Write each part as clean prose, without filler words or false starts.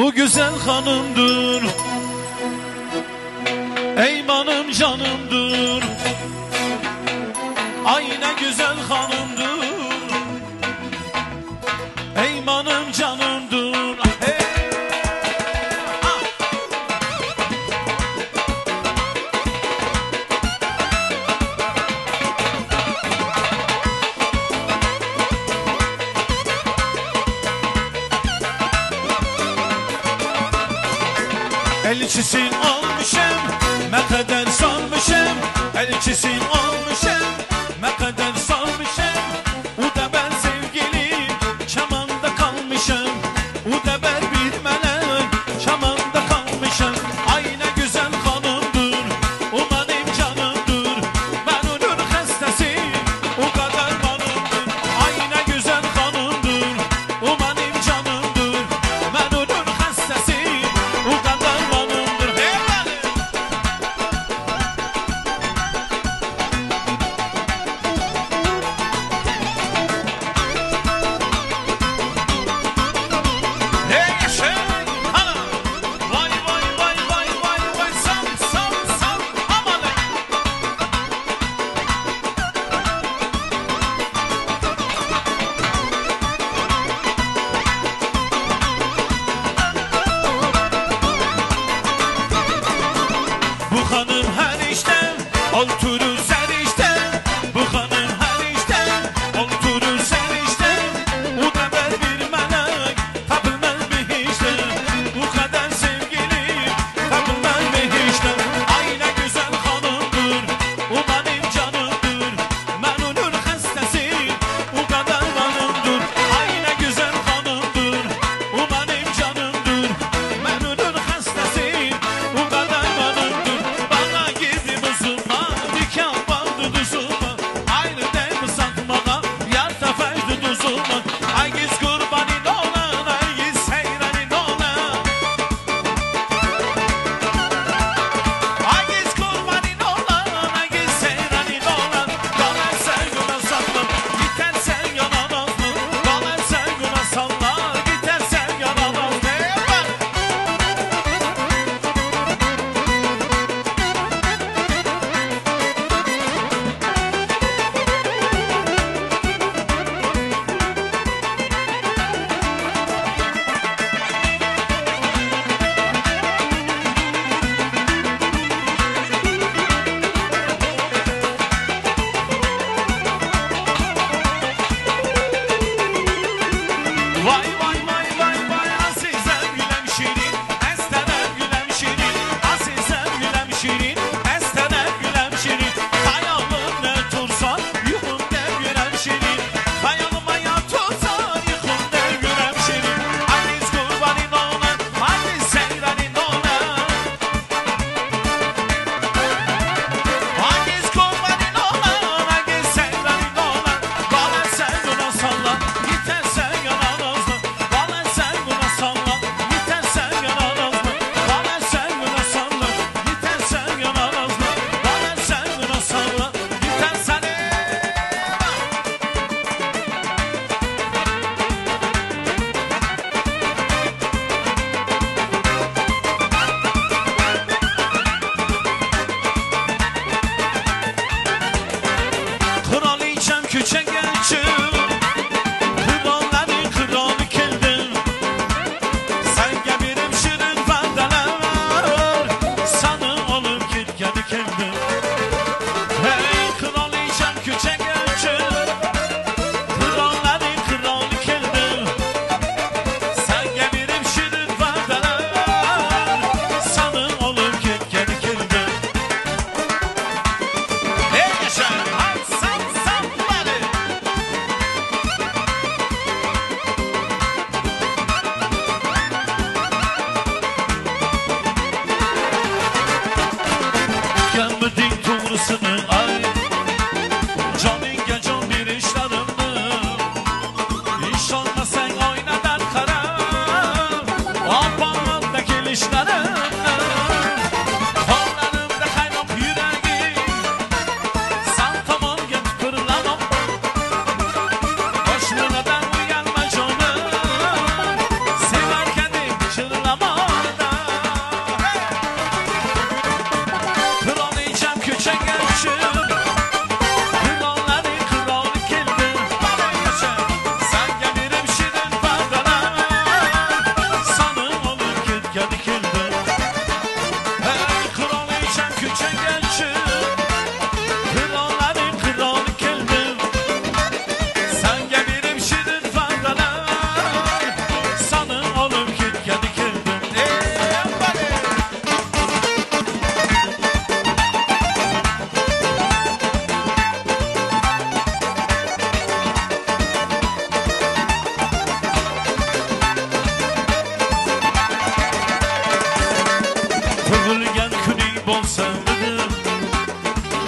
O güzel hanımdır, eymanım canımdır. Ay ne güzel hanımdır, eymanım canımdır. Elçisin olmuşum, ne kadar sanmışım. Elçisin olmuşum, ne kadar sanmışım. O da ben sevgilim, çamanda kalmışım. O da ben bir melek, çamanda kalmışım. Ay ne güzel hanımdır, o benim canımdır. Ben onun hastasıyım, o kadar hanımdır. Ay ne güzel hanımdır, o benim canımdır. Ben onun hastasıyım, o kadar. Bu hanım her işte oturur sen işte. Bu hanım her işte oturur sen işte. O da ben bir melek, tapılmaz bir işte. Bu kadar sevgilim, tapılmaz bir işte. Ay ne güzel hanımdır, o benim canımdır. Ben onun hastasıyım, o kadar hanımdır. Ay ne güzel hanımdır, o benim canımdır. Ben onun hastasıyım, o kadar hanımdır. Bana girdi buzuma, diken vardı duzuma. Aynı dem satmağa, yar tefeydi duzuma. Ay giz kurbanin olan, ay giz seyrenin olan. Ay giz kurbanin olan, ay giz seyrenin olan. Kalan sevgime sallar, gidersen yanamaz mı? Kalan sevgime sallar, gidersen yanamaz mı? Vay vay vay vay vay azizem gülem şirin, estenem gülem şirin, azizem gülem şirin, estenem gülem şirin. Hayalım ne tursan, yuhum ne gülem şirin. Hayalıma yatırsan, yuhum ne gülem şirin. Ay biz kurbanin olan, ay biz seyrenin olan. Ay biz kurbanin olan, ay biz seyrenin olan. Bana sen buna salla, gidersen yanamaz mı? Bana sen buna salla, gidersen yanamaz mı? Bana sen buna salla, gidersen yanamaz mı? Bana sen buna salla, gidersen Kraliçem küçük geçim, kralların kralı keldim. Sen gebirim şirin vandalar, sana olup gitgeni keldim. Hey kraliçem küçük geçim, kralların kralı keldim. Sen gebirim şirin vandalar, sana olup gitgeni keldim. Hey yaşa, san bari. Gelmedin doğrusunu ay, canın gecon bir işlerimdi. İş olma sen oynadan kara, apağımdaki işlerim. Kollarımda kaynop yüreğim, sen tamam git fırlanop. Boşluğuna ben uyanma canım, severken de çırlam. Ölgen küni bolsandı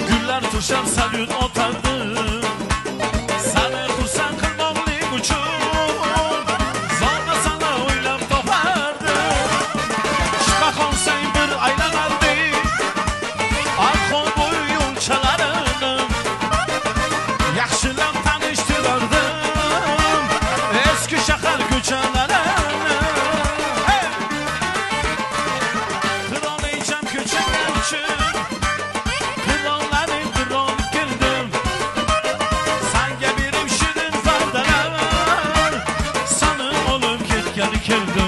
Güller tuşar salyut otardı Sana kursan kırmamlık uçur Zorla sana oylab topardı Şpakon sen bir aylanardı Arxon boyu yol çalardım Yaxşılab tanıştırardım Eski şahar köçələrini Kralıycam köçələr üçün Kralları kral girdim Sanki birim şirin zardalar Sanım olup git gel girdim